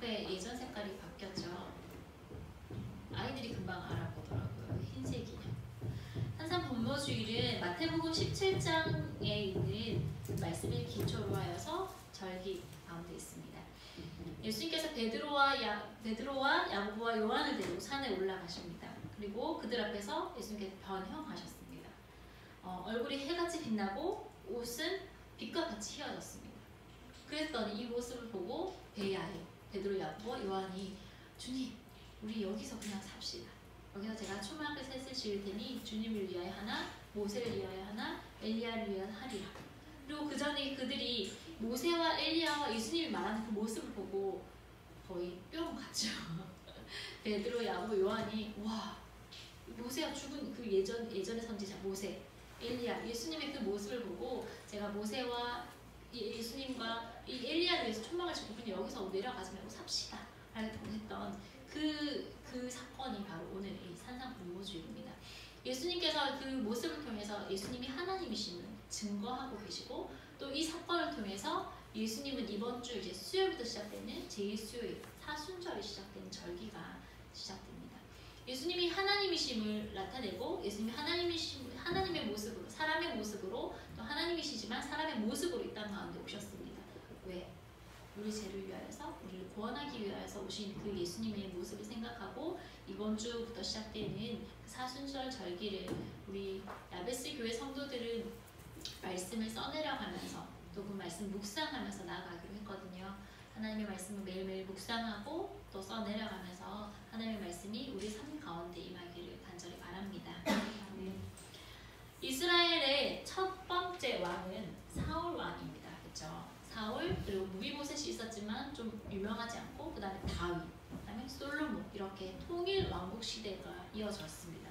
왜 예전 색깔이 바뀌었죠? 아이들이 금방 알아보더라고요. 흰색이냐. 산상 분모주일은 마태복음 17장에 있는 말씀을 기초로 하여서 절기 가운데 있습니다. 예수님께서 베드로와 야고보와 요한을 데리고 산에 올라가십니다. 그리고 그들 앞에서 예수님께서 변형하셨습니다. 얼굴이 해같이 빛나고 옷은 빛과 같이 휘어졌습니다. 그랬더니 이 모습을 보고 베드로, 야고보, 요한이 주님, 우리 여기서 그냥 삽시다. 여기서 제가 초막을 셋을 지을 테니 주님을 위하여 하나, 모세를 위하여 하나, 엘리야를 위하여 하리라. 그리고 그 전에 그들이 모세와 엘리야와 예수님이 말하는 그 모습을 보고 거의 뿅 갔죠. 베드로, 야고보, 요한이 와, 모세가 죽은 그 예전의 선지자 모세, 엘리야, 예수님의 그 모습을 보고 제가 모세와 예수님과 이 엘리야를 위해서 초막을 짓고 그냥 여기서 내려가지 말고 삽시다 라고 했던 그 사건이 바로 오늘 이 산상 분모주일입니다. 예수님께서 그 모습을 통해서 예수님이 하나님이심을 증거하고 계시고 또 이 사건을 통해서 예수님은 이번 주 이제 수요일부터 시작되는 제2수요일 사순절이 시작되는 절기가 시작됩니다. 예수님이 하나님이심을 나타내고 예수님이 하나님의 모습으로 사람의 모습으로 또 하나님이시지만 사람의 모습으로 이 땅 가운데 오셨습니다. 왜? 우리 죄를 위하여서 우리를 구원하기 위하여서 오신 그 예수님의 모습을 생각하고 이번 주부터 시작되는 그 사순절 절기를 우리 야베스 교회 성도들은 말씀을 써내려가면서 또 그 말씀 묵상하면서 나아가기로 했거든요. 하나님의 말씀을 매일매일 묵상하고 또 써내려가면서 하나님의 말씀이 우리 삶 가운데 임하기를 간절히 바랍니다. 이스라엘의 첫 번째 왕은 사울 왕입니다. 그렇죠? 사울 그리고 무비보셋이 있었지만 좀 유명하지 않고 그 다음에 다윗, 그 다음에 솔로몬 이렇게 통일 왕국 시대가 이어졌습니다.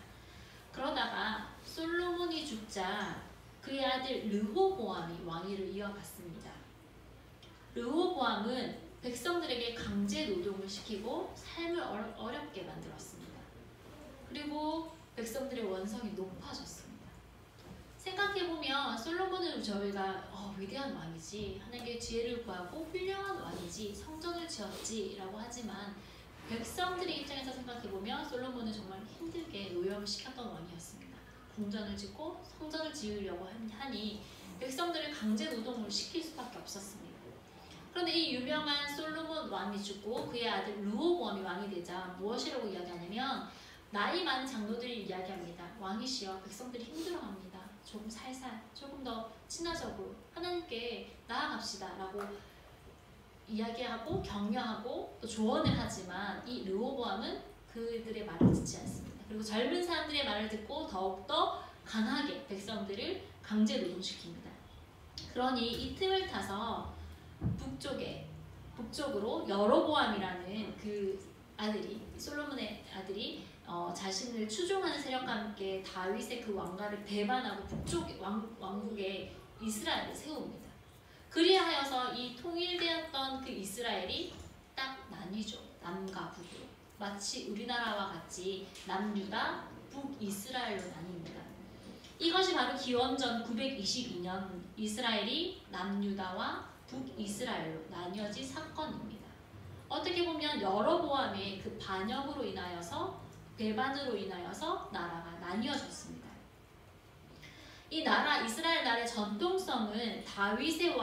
그러다가 솔로몬이 죽자 그의 아들 르호보암이 왕위를 이어갔습니다. 르호보암은 백성들에게 강제 노동을 시키고 삶을 어렵게 만들었습니다. 그리고 백성들의 원성이 높아졌습니다. 생각해보면 솔로몬은 저희가 위대한 왕이지, 하나님께 지혜를 구하고 훌륭한 왕이지, 성전을 지었지 라고 하지만 백성들의 입장에서 생각해보면 솔로몬은 정말 힘들게 노역을 시켰던 왕이었습니다. 궁전을 짓고 성전을 지으려고 하니 백성들을 강제 노동을 시킬 수밖에 없었습니다. 그런데 이 유명한 솔로몬 왕이 죽고 그의 아들 르호보암이 왕이 되자 무엇이라고 이야기하냐면 나이 많은 장로들이 이야기합니다. 왕이시여 백성들이 힘들어합니다. 조금 살살 조금 더 친화적으로 하나님께 나아갑시다 라고 이야기하고 격려하고 또 조언을 하지만 이 르호보암은 그들의 말을 듣지 않습니다. 그리고 젊은 사람들의 말을 듣고 더욱더 강하게 백성들을 강제 노동시킵니다. 그러니 이 틈을 타서 북쪽으로 여로보암이라는 그 아들이, 솔로몬의 아들이 자신을 추종하는 세력과 함께 다윗의 그 왕가를 배반하고 북쪽 왕국에 이스라엘을 세웁니다. 그리하여서 이 통일되었던 그 이스라엘이 딱 나뉘죠. 남과 북으로. 마치 우리나라와 같이 남유다, 북이스라엘로 나뉩니다. 이것이 바로 기원전 922년 이스라엘이 남유다와 북이스라엘로 나뉘어진 사건입니다. 어떻게 보면 여로보암의 그 반역으로 인하여서 배반으로 인하여서 나라가 나뉘어졌습니다. 이 나라 이스라엘 나라의 전통성은 다윗의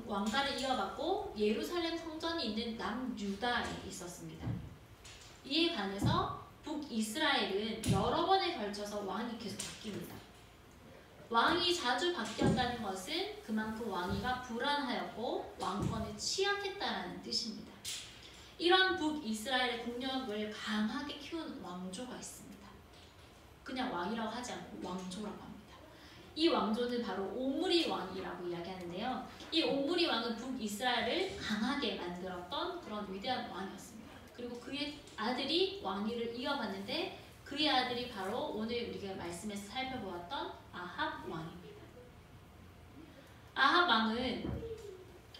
왕가를 이어받고 예루살렘 성전이 있는 남유다에 있었습니다. 이에 반해서 북이스라엘은 여러 번에 걸쳐서 왕이 계속 바뀝니다. 왕이 자주 바뀌었다는 것은 그만큼 왕위가 불안하였고 왕권에 취약했다는 뜻입니다. 이런 북이스라엘의 국력을 강하게 키운 왕조가 있습니다. 그냥 왕이라고 하지 않고 왕조라고 합니다. 이 왕조는 바로 오므리 왕이라고 이야기하는데요. 이 오므리 왕은 북이스라엘을 강하게 만들었던 그런 위대한 왕이었습니다. 그리고 그의 아들이 왕위를 이어받는데 그의 아들이 바로 오늘 우리가 말씀에서 살펴보았던 아합 왕입니다. 아합 왕은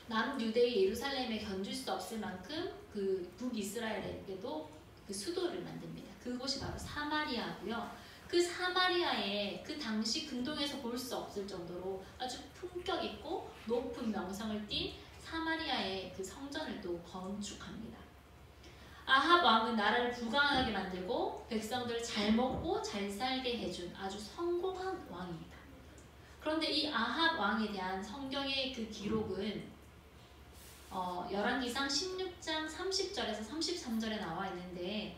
남유대의 예루살렘에 견줄 수 없을 만큼 그 북이스라엘에게도 그 수도를 만듭니다. 그곳이 바로 사마리아고요. 그 사마리아에 그 당시 근동에서 볼 수 없을 정도로 아주 품격 있고 높은 명성을 띈 사마리아의 그 성전을 또 건축합니다. 아합 왕은 나라를 불강하게 만들고 백성들을 잘 먹고 잘 살게 해준 아주 성공한 왕입니다. 그런데 이 아합 왕에 대한 성경의 그 기록은 열왕기상 16장 30절에서 33절에 나와 있는데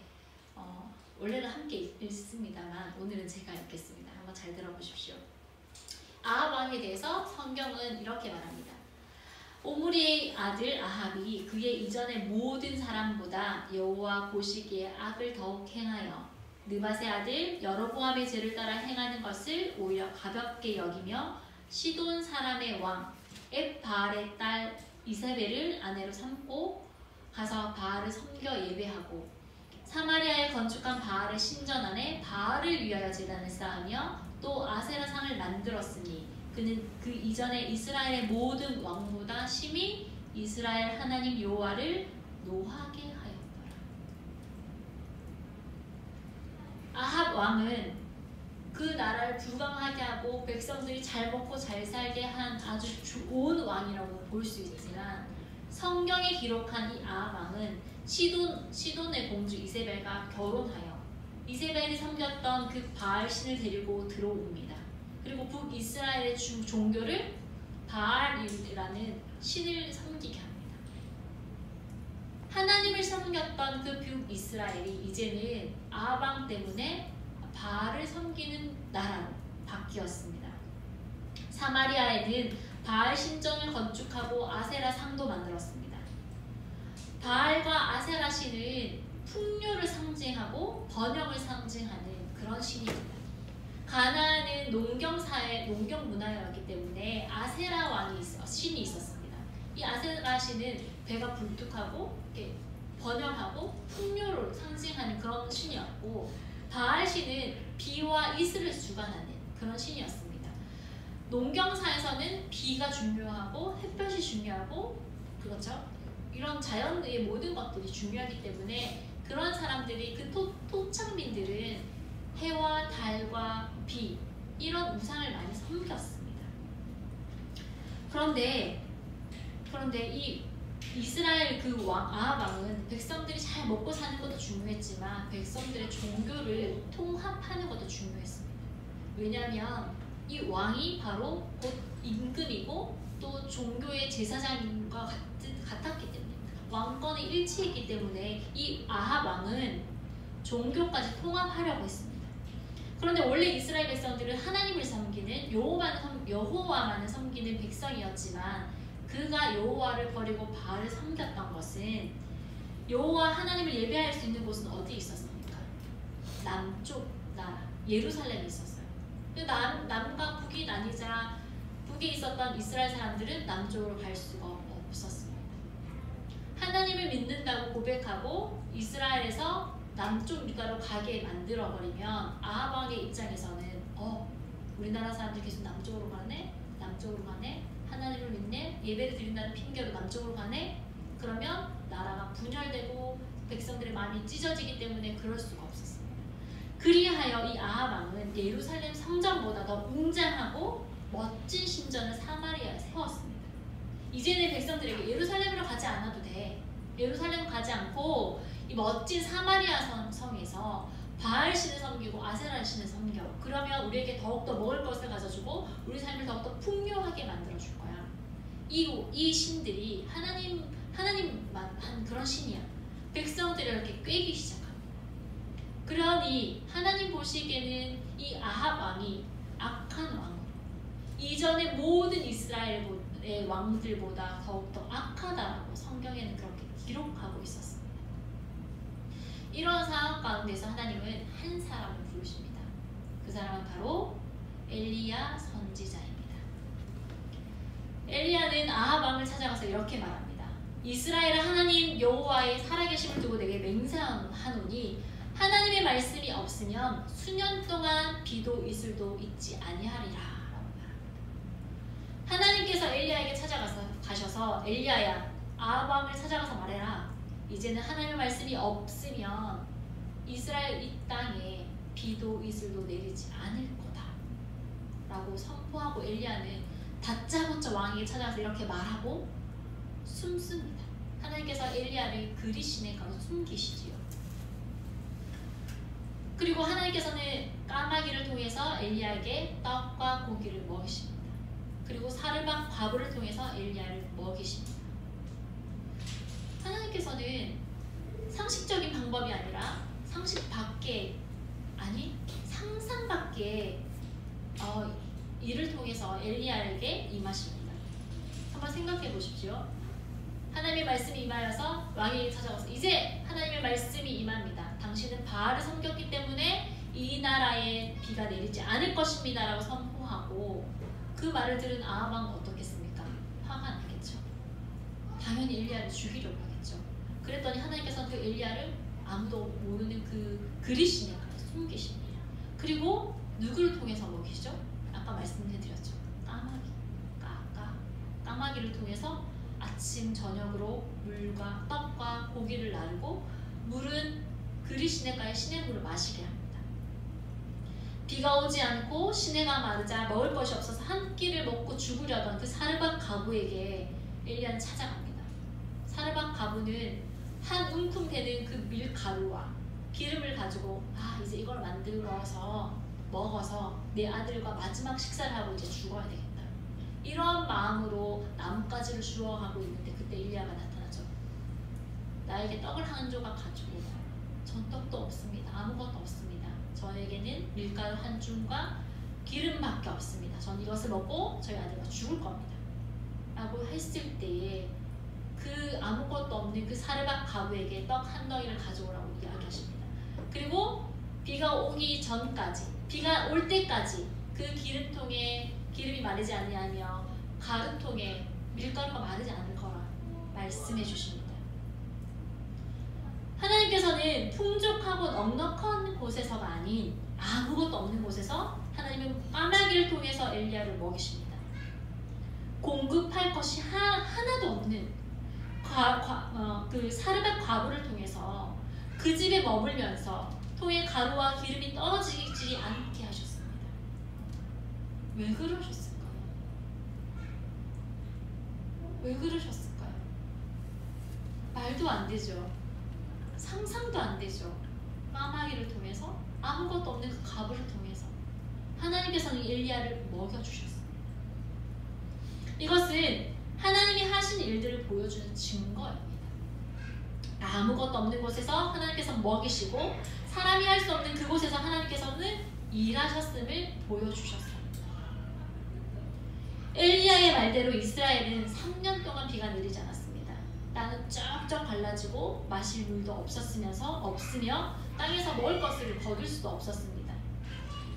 원래는 함께 읽습니다만 오늘은 제가 읽겠습니다. 한번 잘 들어보십시오. 아합 왕에 대해서 성경은 이렇게 말합니다. 오므리의 아들 아합이 그의 이전의 모든 사람보다 여호와 보시기에 악을 더욱 행하여 느밧의 아들 여로보암의 죄를 따라 행하는 것을 오히려 가볍게 여기며 시돈 사람의 왕 엣바알의 딸 이세벨을 아내로 삼고 가서 바알을 섬겨 예배하고 사마리아에 건축한 바알의 신전 안에 바알을 위하여 제단을 쌓으며 또 아세라상을 만들었으니 그는 그 이전에 이스라엘의 모든 왕보다 심히 이스라엘 하나님 여호와를 노하게 하였더라. 아합 왕은 그 나라를 불강하게 하고 백성들이 잘 먹고 잘 살게 한 아주 좋은 왕이라고 볼 수 있지만 성경에 기록한 이 아합 왕은 시돈의 공주 이세벨과 결혼하여 이세벨이 섬겼던 그 바알 신을 데리고 들어옵니다. 그리고 북이스라엘의 종교를 바알이라는 신을 섬기게 합니다. 하나님을 섬겼던 그 북이스라엘이 이제는 아합 왕 때문에 바알을 섬기는 나라로 바뀌었습니다. 사마리아에는 바알 신전을 건축하고 아세라 상도 만들었습니다. 바알과 아세라 신은 풍요를 상징하고 번영을 상징하는 그런 신입니다. 가나안은 농경 문화였기 때문에 아세라 신이 있었습니다. 이 아세라 신은 배가 불뚝하고 이렇게 번영하고 풍요를 상징하는 그런 신이었고 바알 신은 비와 이슬을 주관하는 그런 신이었습니다. 농경사에서는 비가 중요하고 햇볕이 중요하고 그렇죠? 이런 자연의 모든 것들이 중요하기 때문에 그런 사람들이 그 토착민들은 해와 달과 비 이런 우상을 많이 섬겼습니다. 그런데 이 이스라엘 그 아합 왕은 백성들이 잘 먹고 사는 것도 중요했지만 백성들의 종교를 통합하는 것도 중요했습니다. 왜냐하면 이 왕이 바로 곧 임금이고 또 종교의 제사장과 같았기 때문입니다. 왕권이 일치했기 때문에 이 아합 왕은 종교까지 통합하려고 했습니다. 그런데 원래 이스라엘 백성들은 하나님을 섬기는 여호와만을 섬기는 백성이었지만 그가 여호와를 버리고 바알을 섬겼던 것은 여호와 하나님을 예배할 수 있는 곳은 어디 있었습니까? 남쪽 나라 예루살렘이 있었어요. 남과 북이 나뉘자 북에 있었던 이스라엘 사람들은 남쪽으로 갈 수가 없었습니다. 하나님을 믿는다고 고백하고 이스라엘에서 남쪽 유다로 가게 만들어버리면 아합 왕의 입장에서는 우리나라 사람들 계속 남쪽으로 가네? 하나님을 믿네? 예배를 드린다는 핑계로 남쪽으로 가네? 그러면 나라가 분열되고 백성들의 마음이 찢어지기 때문에 그럴 수가 없었습니다. 그리하여 이 아합 왕은 예루살렘 성전보다 더 웅장하고 멋진 신전을 사마리아에 세웠습니다. 이제는 백성들에게 예루살렘으로 가지 않아도 돼. 예루살렘 가지 않고 이 멋진 사마리아 성에서 바알 신을 섬기고 아세라 신을 섬겨. 그러면 우리에게 더욱더 먹을 것을 가져주고 우리 삶을 더욱더 풍요하게 만들어줄 거야. 이 신들이 하나님만 한 그런 신이야. 백성들을 이렇게 꿰기 시작합니다. 그러니 하나님 보시기에는 이 아합 왕이 악한 왕, 이전의 모든 이스라엘의 왕들보다 더욱더 악하다라고 성경에는 그렇게 기록하고 있었습니다. 이런 상황 가운데서 하나님은 한 사람을 부르십니다. 그 사람은 바로 엘리야 선지자입니다. 엘리야는 아합 왕을 찾아가서 이렇게 말합니다. 이스라엘 하나님 여호와의 살아계심을 두고 내게 맹세하노니 하나님의 말씀이 없으면 수년 동안 비도 이슬도 있지 아니하리라 라고 말합니다. 하나님께서 엘리야에게 가셔서 엘리야야 아합 왕을 찾아가서 말해라. 이제는 하나님의 말씀이 없으면 이스라엘 이 땅에 비도 이슬도 내리지 않을 거다 라고 선포하고 엘리야는 다짜고짜 왕에게 찾아가서 이렇게 말하고 숨습니다. 하나님께서 엘리야를 그리 시내 가서 숨기시지요. 그리고 하나님께서는 까마귀를 통해서 엘리야에게 떡과 고기를 먹이십니다. 그리고 사르밧 과부를 통해서 엘리야를 먹이십니다. 하나님께서는 상식적인 방법이 아니라 상식 밖에, 아니 상상 밖에 이를 통해서 엘리야에게 임하십니다. 한번 생각해 보십시오. 하나님의 말씀이 임하여서 왕에게 찾아와서 이제 하나님의 말씀이 임합니다. 당신은 바알을 섬겼기 때문에 이 나라에 비가 내리지 않을 것입니다 라고 선포하고, 그 말을 들은 아합 왕은 어떻겠습니까? 화가 나겠죠. 당연히 엘리야를 죽이려고 하겠죠. 그랬더니 하나님께서는 그 엘리야를 아무도 모르는 그 그리시네에 숨기십니다. 그리고 누구를 통해서 먹이죠? 아까 말씀해드렸죠. 까마귀를 통해서 아침 저녁으로 물과 떡과 고기를 나르고, 물은 그리 시내가의 시냇물을 마시게 합니다. 비가 오지 않고 시내가 마르자 먹을 것이 없어서 한 끼를 먹고 죽으려던 그 사르밧 과부에게 엘리야는 찾아갑니다. 사르밧 과부는 한 움큼 되는 그 밀가루와 기름을 가지고 이제 이걸 만들어서 먹어서 내 아들과 마지막 식사를 하고 이제 죽어야 되겠다, 이런 마음으로 나뭇가지를 주워가고 있는데 그때 엘리야가 나타나죠. 나에게 떡을 한 조각 가지고 오라. 전 떡도 없습니다. 아무것도 없습니다. 저에게는 밀가루 한 줌과 기름밖에 없습니다. 전 이것을 먹고 저희 아들과 죽을 겁니다 라고 했을 때에 그 아무것도 없는 그 사르밧 과부에게 떡 한 덩이를 가져오라고 이야기하십니다. 그리고 비가 오기 전까지, 비가 올 때까지 그 기름통에 기름이 마르지 아니하며 가루통에 밀가루가 마르지 않을 거라 말씀해 주십니다. 하나님께서는 풍족하고 넉넉한 곳에서가 아닌 아무것도 없는 곳에서 하나님은 까마귀를 통해서 엘리야를 먹이십니다. 공급할 것이 하나도 없는 그 사르밧 과부를 통해서 그 집에 머물면서 통에 가루와 기름이 떨어지지 않게 하셨습니다. 왜 그러셨을까요? 왜 그러셨을까요? 말도 안 되죠. 상상도 안 되죠. 까마귀를 통해서, 아무것도 없는 그 과부를 통해서 하나님께서는 엘리야를 먹여주셨습니다. 이것은 하나님이 하신 일들을 보여주는 증거입니다. 아무것도 없는 곳에서 하나님께서 먹이시고, 사람이 할 수 없는 그곳에서 하나님께서는 일하셨음을 보여주셨습니다. 엘리야의 말대로 이스라엘은 3년 동안 비가 내리지 않았습니다. 땅은 쫙쫙 갈라지고 마실 물도 없으며 땅에서 먹을 것을 거둘 수도 없었습니다.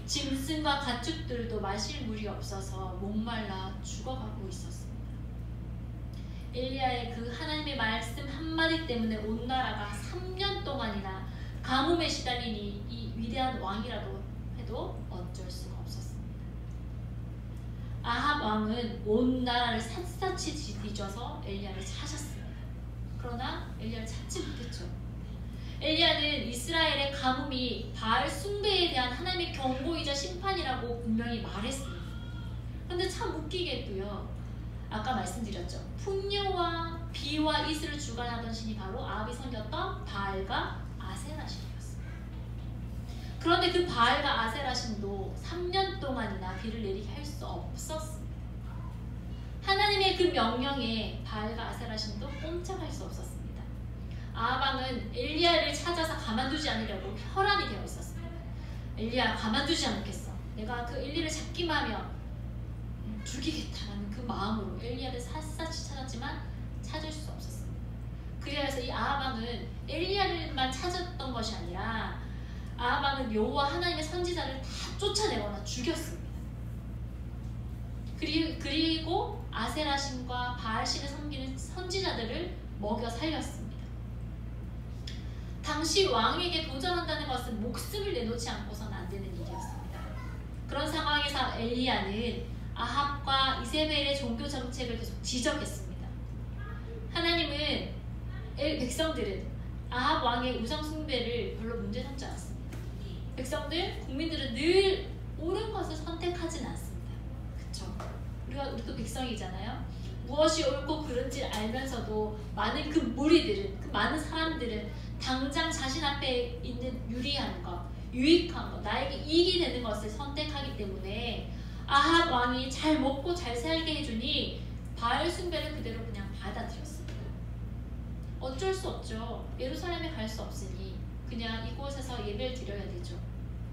짐승과 가축들도 마실 물이 없어서 목말라 죽어가고 있었습니다. 엘리야의 그 하나님의 말씀 한마디 때문에 온 나라가 3년 동안이나 가뭄에 시달리니 이 위대한 왕이라도 해도 어쩔 수가 없었습니다. 아합 왕은 온 나라를 샅샅이 뒤져서 엘리야를 찾았습니다. 그러나 엘리야를 찾지 못했죠. 엘리야는 이스라엘의 가뭄이 바알 숭배에 대한 하나님의 경고이자 심판이라고 분명히 말했습니다. 그런데 참 웃기게도요, 아까 말씀드렸죠. 풍요와 비와 이슬을 주관하던 신이 바로 아합이 섬겼던 바알과 아세라 신이었습니다. 그런데 그 바알과 아세라 신도 3년 동안이나 비를 내리게 할 수 없었습니다. 하나님의 그 명령에 바알과 아세라 신도 꼼짝할 수 없었습니다. 아합 왕은 엘리야를 찾아서 가만두지 않으려고 혈안이 되어 있었습니다. 엘리야, 가만두지 않겠어. 내가 그 엘리를 잡기만 하면 죽이겠다라는 그 마음으로 엘리야를 샅샅이 찾았지만 찾을 수 없었습니다. 그래서 이 아합 왕은 엘리야를만 찾았던 것이 아니라 아합 왕은 여호와 하나님의 선지자를 다 쫓아내거나 죽였습니다. 그리고 아세라 신과 바알 신을 섬기는 선지자들을 먹여 살렸습니다. 당시 왕에게 도전한다는 것은 목숨을 내놓지 않고서는 안 되는 일이었습니다. 그런 상황에서 엘리야는 아합과 이세벨의 종교 정책을 계속 지적했습니다. 하나님은 백성들은 아합 왕의 우상 숭배를 별로 문제 삼지 않았습니다. 국민들은 늘 옳은 것을 선택하진 않습니다. 그쵸? 우리도 백성이잖아요. 무엇이 옳고 그른지 알면서도 많은 그 무리들은, 그 많은 사람들은 당장 자신 앞에 있는 유리한 것, 유익한 것, 나에게 이익이 되는 것을 선택하기 때문에 아합 왕이 잘 먹고 잘 살게 해주니 바알 숭배를 그대로 그냥 받아들였습니다. 어쩔 수 없죠. 예루살렘에 갈 수 없으니 그냥 이곳에서 예배를 드려야 되죠.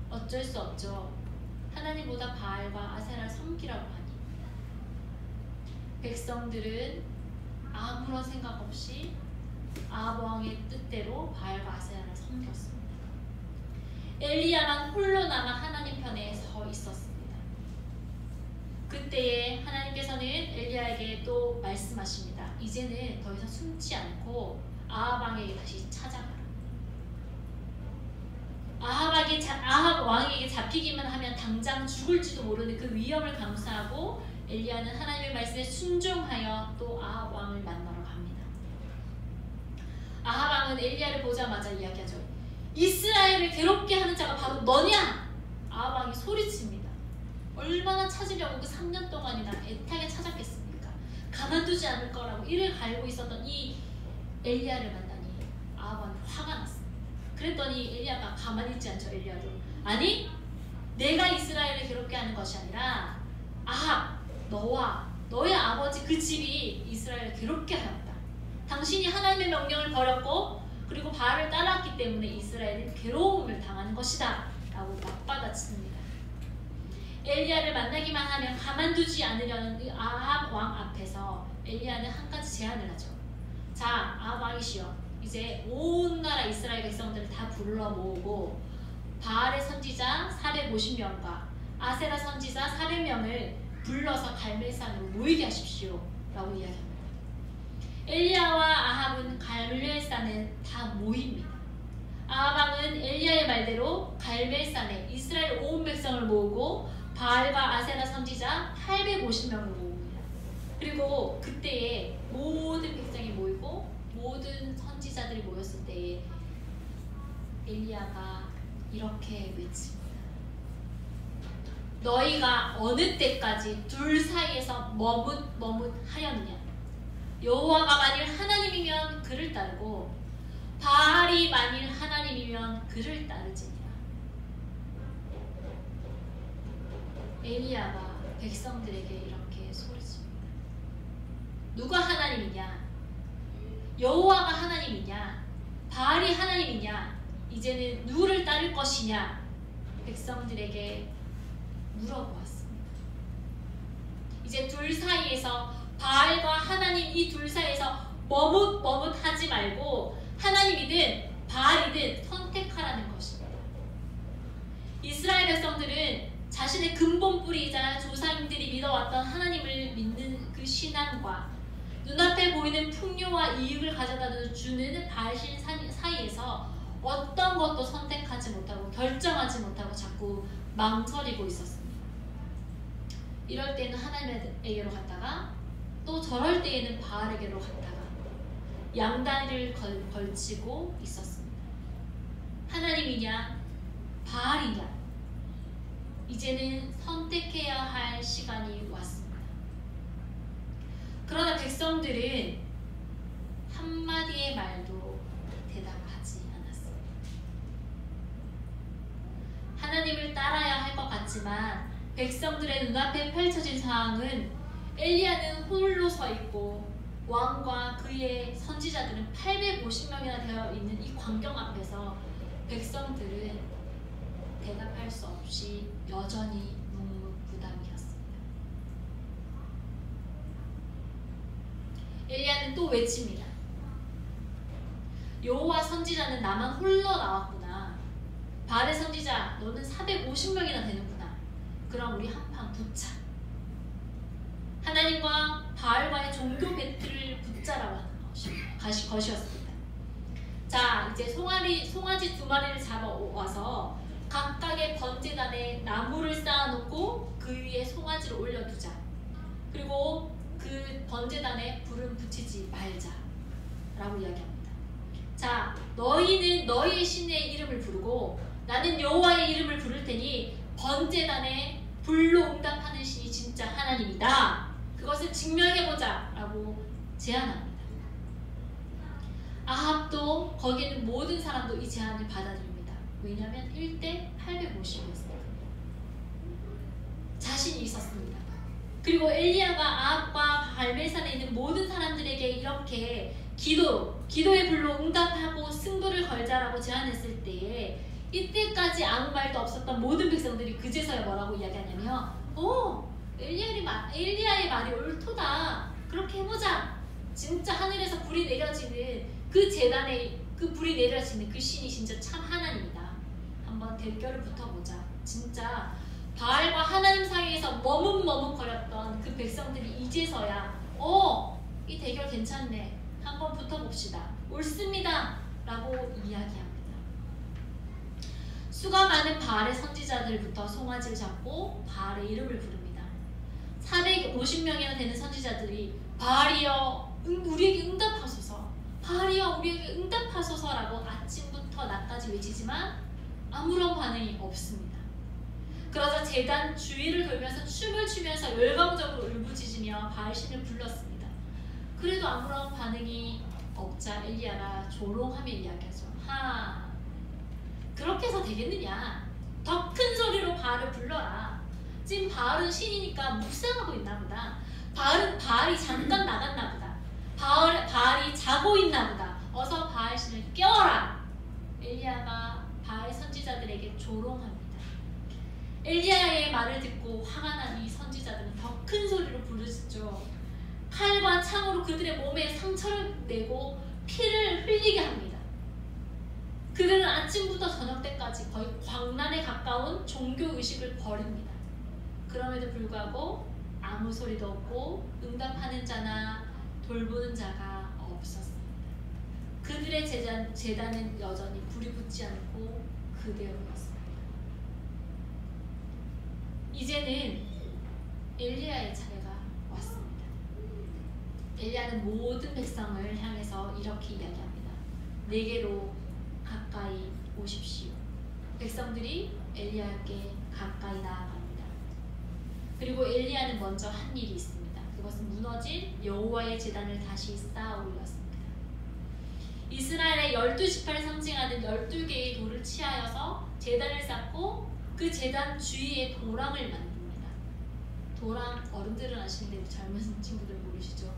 어쩔 수 없죠. 하나님보다 바알과 아세라를 섬기라고 하니 백성들은 아무런 생각 없이 아합 왕의 뜻대로 바알과 아세라를 섬겼습니다. 엘리야만 홀로 남아 하나님 편에 서 있었습니다. 그때에 하나님께서는 엘리야에게 또 말씀하십니다. 이제는 더 이상 숨지 않고 아합 왕에게 다시 찾아가라. 아합 왕에게 잡히기만 하면 당장 죽을지도 모르는 그 위험을 감수하고 엘리야는 하나님의 말씀에 순종하여 또 아합 왕을 만나러 갑니다. 아합 왕은 엘리야를 보자마자 이야기하죠. 이스라엘을 괴롭게 하는 자가 바로 너냐? 아합 왕이 소리칩니다. 얼마나 찾으려고 그 3년 동안이나 애타게 찾았겠습니까? 가만두지 않을 거라고 이를 갈고 있었던 이 엘리야를 만나니 아합 왕이 화가 났습니다. 그랬더니 엘리야가 가만히 있지 않죠. 엘리야도 아니 내가 이스라엘을 괴롭게 하는 것이 아니라 아합 너와 너의 아버지 그 집이 이스라엘을 괴롭게 하였다. 당신이 하나님의 명령을 버렸고 그리고 바알을 따랐기 때문에 이스라엘은 괴로움을 당하는 것이다 라고 맞받아칩니다. 엘리야를 만나기만 하면 가만두지 않으려는 그 아합 왕 앞에서 엘리야는 한 가지 제안을 하죠. 자, 아합 왕이시여, 이제 온 나라 이스라엘 백성들을 다 불러 모으고 바알의 선지자 450명과 아세라 선지자 400명을 불러서 갈멜산으로 모이게 하십시오 라고 이야기합니다. 엘리야와 아합은 갈멜산에 다 모입니다. 아합 왕은 엘리야의 말대로 갈멜산에 이스라엘 온 백성을 모으고 바알과 아세라 선지자 850명을 모읍니다. 그리고 그때에 모든 백성이 모이고 모든 선지자들이 모였을 때에 엘리야가 이렇게 외칩니다. 너희가 어느 때까지 둘 사이에서 머뭇하였느냐? 여호와가 만일 하나님이면 그를 따르고 바알이 만일 하나님이면 그를 따르지니라. 엘리야가 백성들에게 이렇게 소리칩니다. 누가 하나님이냐? 여호와가 하나님이냐? 바알이 하나님이냐? 이제는 누구를 따를 것이냐? 백성들에게 물어보았습니다. 이제 둘 사이에서 바알과 하나님 이 둘 사이에서 머뭇하지 말고 하나님이든 바알이든 선택하라는 것입니다. 이스라엘 백성들은 자신의 근본 뿌리이자 조상님들이 믿어왔던 하나님을 믿는 그 신앙과 눈앞에 보이는 풍요와 이익을 가져다 주는 바알신 사이에서 어떤 것도 선택하지 못하고 결정하지 못하고 자꾸 망설이고 있었습니다. 이럴 때는 하나님에게로 갔다가 또 저럴 때에는 바알에게로 갔다가 양다리를 걸치고 있었습니다. 하나님이냐 바알이냐 이제는 선택해야 할 시간이 왔습니다. 그러나 백성들은 한마디의 말도 대답하지 않았습니다. 하나님을 따라야 할 것 같지만 백성들의 눈앞에 펼쳐진 상황은 엘리야는 홀로 서 있고 왕과 그의 선지자들은 850명이나 되어 있는 이 광경 앞에서 백성들은 대답할 수 없이 여전히 묵묵부답이었습니다. 엘리야는 또 외칩니다. 여호와 선지자는 나만 홀로 나왔구나. 바알의 선지자 너는 450명이나 되는구나. 그럼 우리 한판 붙자. 하나님과 바알과의 종교 배틀을 붙자라고 하는 것이었습니다. 자, 이제 송아지 2마리를 잡아와서 각각의 번제단에 나무를 쌓아놓고 그 위에 송아지를 올려두자. 그리고 그 번제단에 불은 붙이지 말자라고 이야기합니다. 자, 너희는 너희의 신의 이름을 부르고 나는 여호와의 이름을 부를 테니 번제단에 불로 응답하는 신이 진짜 하나님이다. 그것을 이것을 증명해보자 라고 제안합니다. 아합도 거기에는 모든 사람도 이 제안을 받아들입니다. 왜냐하면 1대 850이었어요. 자신이 있었습니다. 그리고 엘리야가 아합과 갈멜산에 있는 모든 사람들에게 이렇게 기도의 불로 응답하고 승부를 걸자라고 제안했을 때에 이때까지 아무 말도 없었던 모든 백성들이 그제서야 뭐라고 이야기하냐면 엘리야의 말이 옳도다. 그렇게 해보자. 진짜 하늘에서 불이 내려지는 그 재단에 그 불이 내려지는 그 신이 진짜 참 하나님이다. 한번 대결을 붙어보자. 진짜 바알과 하나님 사이에서 머뭇머뭇거렸던 그 백성들이 이제서야 이 대결 괜찮네. 한번 붙어봅시다. 옳습니다. 라고 이야기합니다. 수가 많은 바알의 선지자들부터 송아지를 잡고 바알의 이름을 부릅니다. 450명이나 되는 선지자들이 바알이여 우리에게 응답하소서, 바알이여 우리에게 응답하소서라고 아침부터 낮까지 외치지만 아무런 반응이 없습니다. 그러자 제단 주위를 돌면서 춤을 추면서 열광적으로 울부짖으며 바알신을 불렀습니다. 그래도 아무런 반응이 없자 엘리야가 조롱하며 이야기하죠. 그렇게 해서 되겠느냐? 더 큰 소리로 바알을 불러라. 지금 바알은 신이니까 묵상하고 있나 보다. 바알이 잠깐 나갔나 보다. 바알이 자고 있나 보다. 어서 바알신을 깨워라. 엘리야가 바알 선지자들에게 조롱합니다. 엘리야의 말을 듣고 화가 난 이 선지자들은 더 큰 소리로 부르짖죠. 칼과 창으로 그들의 몸에 상처를 내고 피를 흘리게 합니다. 그들은 아침부터 저녁 때까지 거의 광란에 가까운 종교의식을 벌입니다. 그럼에도 불구하고 아무 소리도 없고 응답하는 자나 돌보는 자가 없었습니다. 그들의 제단은 여전히 불이 붙지 않고 그대로였습니다. 이제는 엘리야의 차례가 왔습니다. 엘리야는 모든 백성을 향해서 이렇게 이야기합니다. 내게로 가까이 오십시오. 백성들이 엘리야께 가까이 나아갑니다. 그리고 엘리야는 먼저 한 일이 있습니다. 그것은 무너진 여호와의 제단을 다시 쌓아 올렸습니다. 이스라엘의 12지파를 상징하는 12개의 돌을 취하여서 제단을 쌓고 그 제단 주위에 도랑을 만듭니다. 도랑 어른들은 아시는데 젊은 친구들 모르시죠?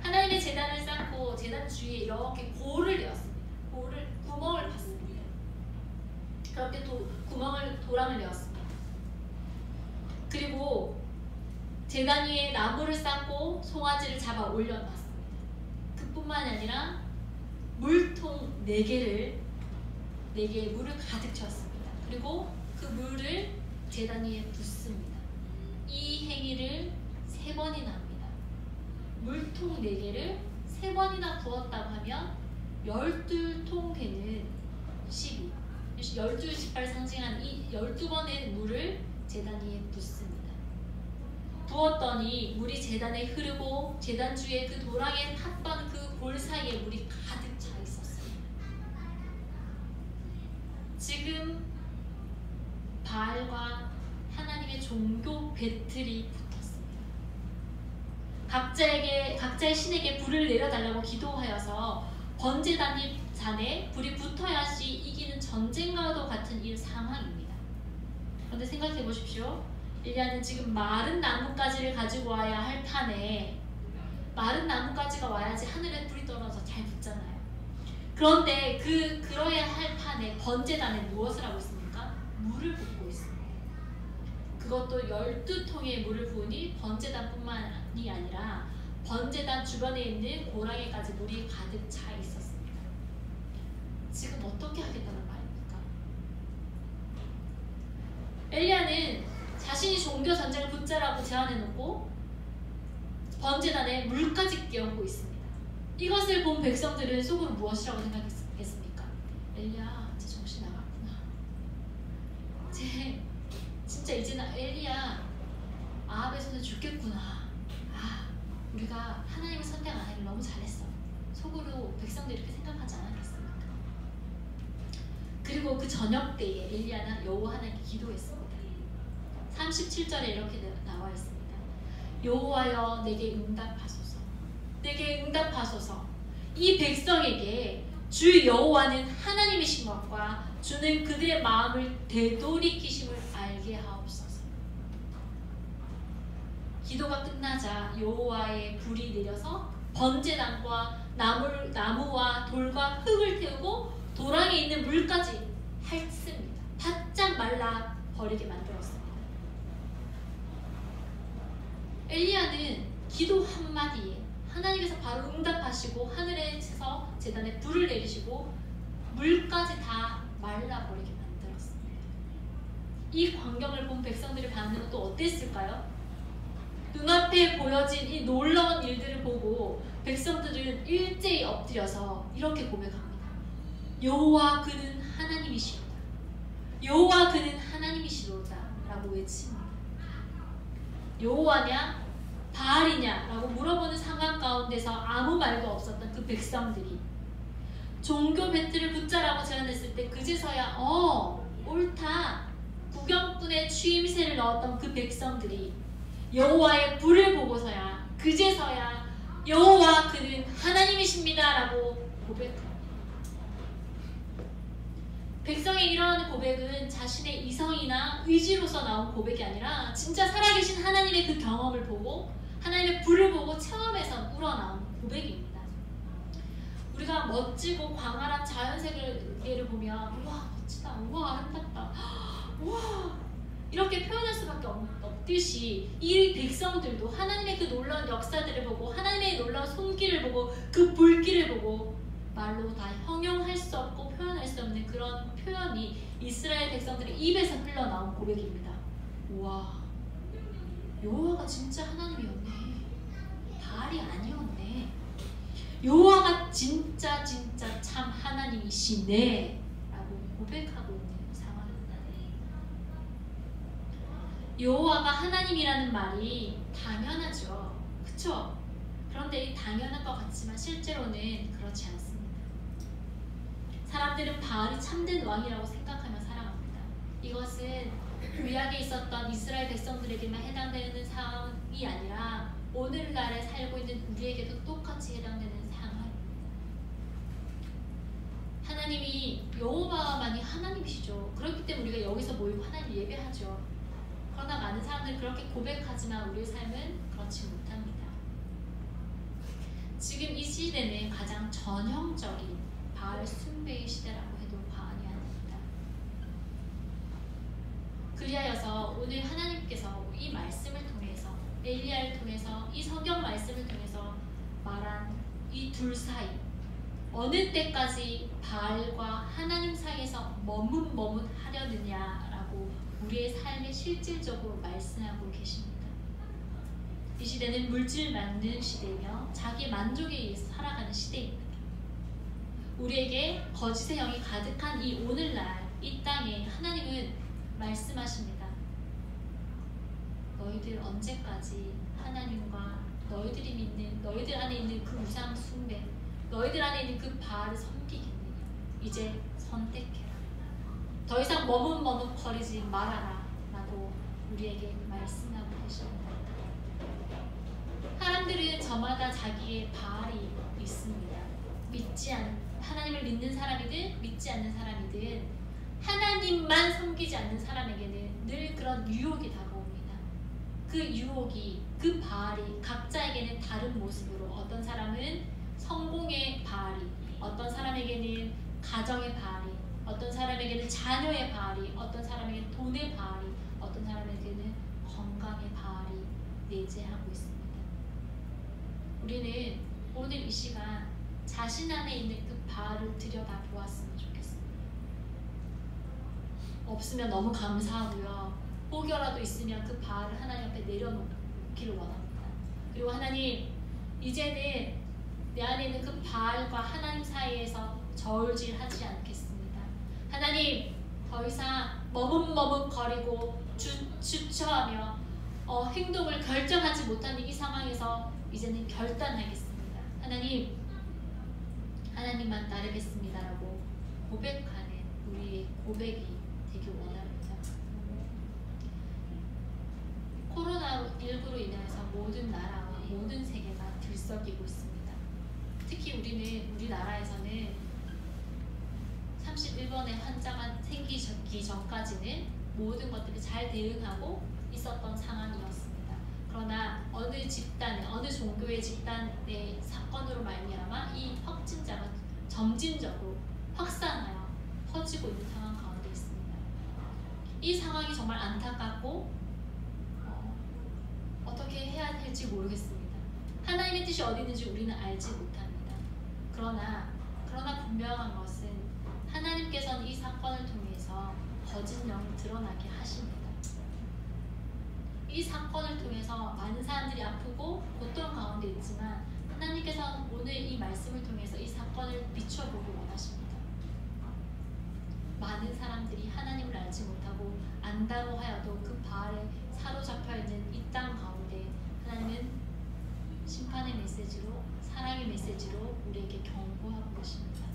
하나님의 제단을 쌓고 제단 주위에 이렇게 골을 내었습니다. 구멍을 팠습니다. 그렇게 도랑을 내었습니다. 그리고 제단 위에 나무를 쌓고 송아지를 잡아 올려놨습니다. 그뿐만 아니라 물통 4개의 물을 가득 채웠습니다. 그리고 그 물을 제단 위에 붓습니다. 이 행위를 3번이나 합니다. 물통 4개를 3번이나 부었다고 하면 12통 되는 12. 12지파를 상징한 이 12번의 물을 제단 위에 붓습니다. 부었더니 물이 제단에 흐르고 제단 주위에 그 도랑에 탔던 그 골 사이에 물이 가득 차 있었습니다. 지금 바알과 하나님의 종교 배틀이 붙었습니다. 각자의 신에게 불을 내려달라고 기도하여서 번제단에 불이 붙어야지 이기는 전쟁과도 같은 이 상황입니다. 그런데 생각해 보십시오. 엘리야는 지금 마른 나뭇가지를 가지고 와야 할 판에 마른 나뭇가지가 와야지 하늘에 불이 떨어져 잘 붙잖아요. 그런데 그러야 할 판에 번제단에 무엇을 하고 있습니까? 물을 붓고 있습니다. 그것도 12통의 물을 부으니 번제단뿐만이 아니라 번제단 주변에 있는 고랑에까지 물이 가득 차 있었습니다. 지금 어떻게 하겠다는 말입니까? 엘리야는 자신이 종교 전쟁을 붙자라고 제안해놓고 번제단에 물까지 끼얹고 있습니다. 이것을 본 백성들은 속으로 무엇이라고 생각했습니까? 엘리야, 쟤 정신 나갔구나. 쟤 진짜 이제는 엘리야 아합의 손에 죽겠구나. 우리가 하나님을 선택 안 하길 너무 잘했어. 속으로 백성들이 이렇게 생각하지 않았겠습니까? 그리고 그 저녁 때에 엘리야는 여호와 하나님께 기도했습니다. 37절에 이렇게 나와 있습니다. 여호와여 내게 응답하소서. 내게 응답하소서. 이 백성에게 주 여호와는 하나님이신 것과 주는 그들의 마음을 되돌이키심을 알게 하옵소서. 기도가 끝나자 여호와의 불이 내려서 번제단과 나무와 돌과 흙을 태우고 도랑에 있는 물까지 핥습니다. 바짝 말라 버리게 만들었습니다. 엘리야는 기도 한마디에 하나님께서 바로 응답하시고 하늘에서 제단에 불을 내리시고 물까지 다 말라버리게 만들었습니다. 이 광경을 본 백성들의 반응은 또 어땠을까요? 눈앞에 보여진 이 놀라운 일들을 보고 백성들은 일제히 엎드려서 이렇게 고백합니다. 여호와 그는 하나님이시로다. 여호와 그는 하나님이시로다 라고 외칩니다. 여호와냐 바알이냐 라고 물어보는 상황 가운데서 아무 말도 없었던 그 백성들이 종교 멘트를 붙자라고 제안했을 때 그제서야 옳다 구경꾼의 추임새를 넣었던 그 백성들이 여호와의 불을 보고서야 그제서야 여호와 그는 하나님이십니다 라고 고백합니다. 백성의 이러한 고백은 자신의 이성이나 의지로서 나온 고백이 아니라 진짜 살아계신 하나님의 그 경험을 보고 하나님의 불을 보고 체험해서 우러나온 고백입니다. 우리가 멋지고 광활한 자연세계를 보면 우와 멋지다, 우와 아름답다, 우와 이렇게 표현할 수밖에 없듯이 이 백성들도 하나님의 그 놀라운 역사들을 보고 하나님의 놀라운 손길을 보고 그 불길을 보고 말로 다 형용할 수 없고 표현할 수 없는 그런 표현이 이스라엘 백성들의 입에서 흘러나온 고백입니다. 우와 여호와가 진짜 하나님이었네. 바알이 아니었네. 여호와가 진짜 참 하나님이시네 라고 고백하고 있는 상황입니다. 여호와가 하나님이라는 말이 당연하죠. 그쵸? 그런데 이 당연한 것 같지만 실제로는 그렇지 않습니다. 사람들은 바알이 참된 왕이라고 생각하며 살아갑니다. 이것은 구약에 있었던 이스라엘 백성들에게만 해당되는 상황이 아니라 오늘날에 살고 있는 우리에게도 똑같이 해당되는 상황입니다. 하나님이 여호와만이 하나님이시죠. 그렇기 때문에 우리가 여기서 모이고 하나님 예배하죠. 그러나 많은 사람들이 그렇게 고백하지만 우리의 삶은 그렇지 못합니다. 지금 이 시대는 가장 전형적인 바알 숭배의 시대라고 해도 과언이 아닙니다. 그리하여서 오늘 하나님께서 이 말씀을 통해서 엘리야를 통해서 이 성경 말씀을 통해서 말한 이 둘 사이 어느 때까지 바알과 하나님 사이에서 머뭇하려느냐라고 우리의 삶에 실질적으로 말씀하고 계십니다. 이 시대는 물질 많는 시대이며 자기 만족에 의해서 살아가는 시대입니다. 우리에게 거짓의 영이 가득한 이 오늘날 이 땅에 하나님은 말씀하십니다. 너희들 언제까지 하나님과 너희들이 믿는 너희들 안에 있는 그 우상 숭배 너희들 안에 있는 그 바알을 섬기겠느냐. 이제 선택해라. 더 이상 머뭇거리지 말아라 라고 우리에게 말씀하고 계십니다. 사람들은 저마다 자기의 바알이 있습니다. 하나님을 믿는 사람이든 믿지 않는 사람이든 하나님만 섬기지 않는 사람에게는 늘 그런 유혹이 다가옵니다. 그 유혹이 그 바알이 각자에게는 다른 모습으로 어떤 사람은 성공의 바알이 어떤 사람에게는 가정의 바알이 어떤 사람에게는 자녀의 바알이 어떤 사람에게는 돈의 바알이 어떤 사람에게는 건강의 바알이 내재하고 있습니다. 우리는 오늘 이 시간 자신 안에 있는 그 바알을 들여다보았으면 좋겠습니다. 없으면 너무 감사하고요. 혹여라도 있으면 그 바알을 하나님 앞에 내려놓기를 원합니다. 그리고 하나님 이제는 내 안에 있는 그 바알과 하나님 사이에서 저울질하지 않겠습니다. 하나님 더 이상 머뭇거리고 주저하며 행동을 결정하지 못하는 이 상황에서 이제는 결단하겠습니다. 하나님만 따르겠습니다 라고 고백하는 우리의 고백이 되길 원합니다. 코로나19로 인해서 모든 나라와 모든 세계가 들썩이고 있습니다. 특히 우리나라에서는 31번의 환자가 생기기 전까지는 모든 것들을 잘 대응하고 있었던 상황이었습니다. 그러나 어느 집단의, 어느 종교의 집단의 사건으로 말미암아 이 확진자가 점진적으로 확산하여 퍼지고 있는 상황 가운데 있습니다. 이 상황이 정말 안타깝고 어떻게 해야 될지 모르겠습니다. 하나님의 뜻이 어디 있는지 우리는 알지 못합니다. 그러나 분명한 것은 하나님께서는 이 사건을 통해서 거짓 영이 드러나게 하십니다. 이 사건을 통해서 많은 사람들이 아프고 고통 가운데 있지만 하나님께서는 오늘 이 말씀을 통해서 이 사건을 비춰보기 원하십니다. 많은 사람들이 하나님을 알지 못하고 안다고 하여도 그 바알에 사로잡혀 있는 이 땅 가운데 하나님은 심판의 메시지로, 사랑의 메시지로 우리에게 경고하고 계십니다.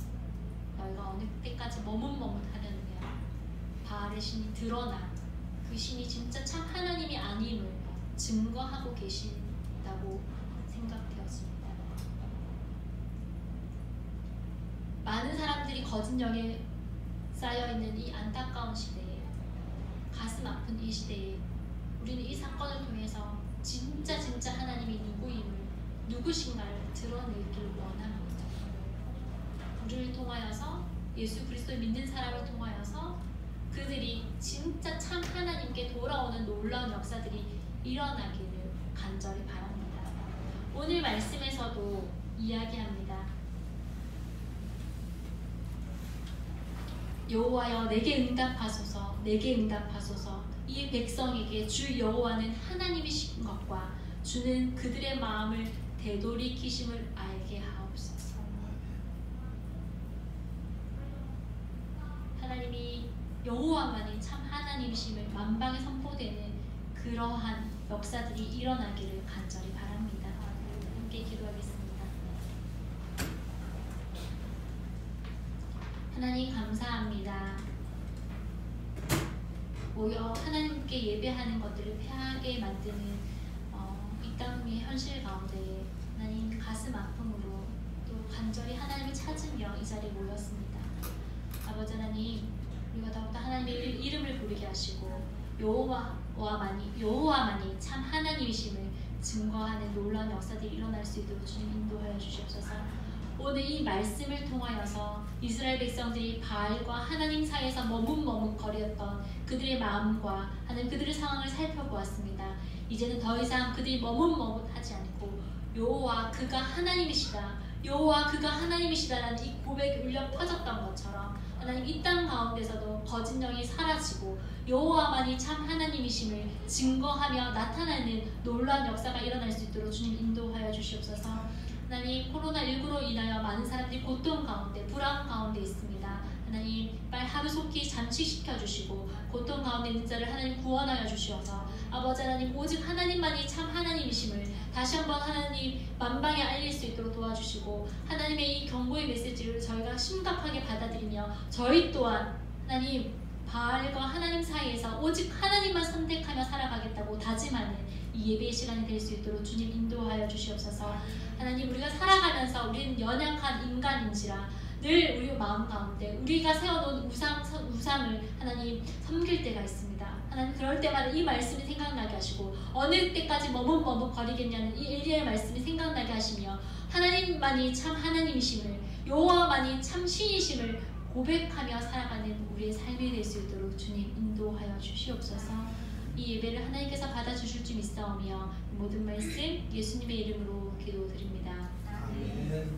너희가 어느 때까지 머뭇머뭇하려느냐. 바알의 신이 드러나 그 신이 진짜 참 하나님이 아님을 증거하고 계신다고 생각되었습니다. 많은 사람들이 거짓 영에 쌓여있는 이 안타까운 시대에, 가슴 아픈 이 시대에 우리는 이 사건을 통해서 진짜 하나님이 누구신가를 드러내기를 원합니다. 우리를 통하여서, 예수 그리스도를 믿는 사람을 통하여서 그들이 진짜 참 하나님께 돌아오는 놀라운 역사들이 일어나기를 간절히 바랍니다. 오늘 말씀에서도 이야기합니다. 여호와여 내게 응답하소서, 내게 응답하소서. 이 백성에게 주 여호와는 하나님이신 것과 주는 그들의 마음을 되돌이키심을 알게 하옵소서. 하나님이 여호와만이 참 하나님이심을 만방에 선포되는 그러한 역사들이 일어나기를 간절히 바랍니다. 함께 기도하겠습니다. 하나님 감사합니다. 모여 하나님께 예배하는 것들을 패하게 만드는 이 땅의 현실 가운데 하나님 가슴 아픔으로 또 간절히 하나님을 찾으며 이 자리에 모였습니다. 아버지 하나님, 우리가 더욱더 하나님의 이름을 부르게 하시고 여호와만이 참 하나님이심을 증거하는 놀라운 역사들이 일어날 수 있도록 주님 인도하여 주시옵소서. 오늘 이 말씀을 통하여서 이스라엘 백성들이 바알과 하나님 사이에서 머뭇머뭇거렸던 그들의 마음과 하는 그들의 상황을 살펴보았습니다. 이제는 더 이상 그들이 머뭇머뭇하지 않고 여호와 그가 하나님이시다, 여호와 그가 하나님이시다라는 이 고백이 울려 퍼졌던 것처럼 하나님 이 땅 가운데서도 거짓 영이 사라지고 여호와만이 참 하나님이심을 증거하며 나타나는 놀라운 역사가 일어날 수 있도록 주님 인도하여 주시옵소서. 하나님 코로나19로 인하여 많은 사람들이 고통 가운데 불안 가운데 있습니다. 하나님 빨리 하루속히 잠식시켜 주시고 고통 가운데 있는 자를 하나님 구원하여 주시옵소서. 아버지 하나님 오직 하나님만이 참 하나님이심을 다시 한번 하나님 만방에 알릴 수 있도록 도와주시고 하나님의 이 경고의 메시지를 저희가 심각하게 받아들이며 저희 또한 하나님 바알과 하나님 사이에서 오직 하나님만 선택하며 살아가겠다고 다짐하는 이 예배의 시간이 될 수 있도록 주님 인도하여 주시옵소서. 하나님 우리가 살아가면서 우리는 연약한 인간인지라 늘 우리 마음 가운데 우리가 세워놓은 우상을 하나님 섬길 때가 있습니다. 하나님 그럴 때마다 이 말씀이 생각나게 하시고 어느 때까지 머뭇머뭇거리겠냐는 이 엘리야의 말씀이 생각나게 하시며 하나님만이 참 하나님이심을 여호와만이 참 신이심을 고백하며 살아가는 우리의 삶이 될 수 있도록 주님 인도하여 주시옵소서. 이 예배를 하나님께서 받아주실 줄 믿사오며 모든 말씀 예수님의 이름으로 기도드립니다. 아멘.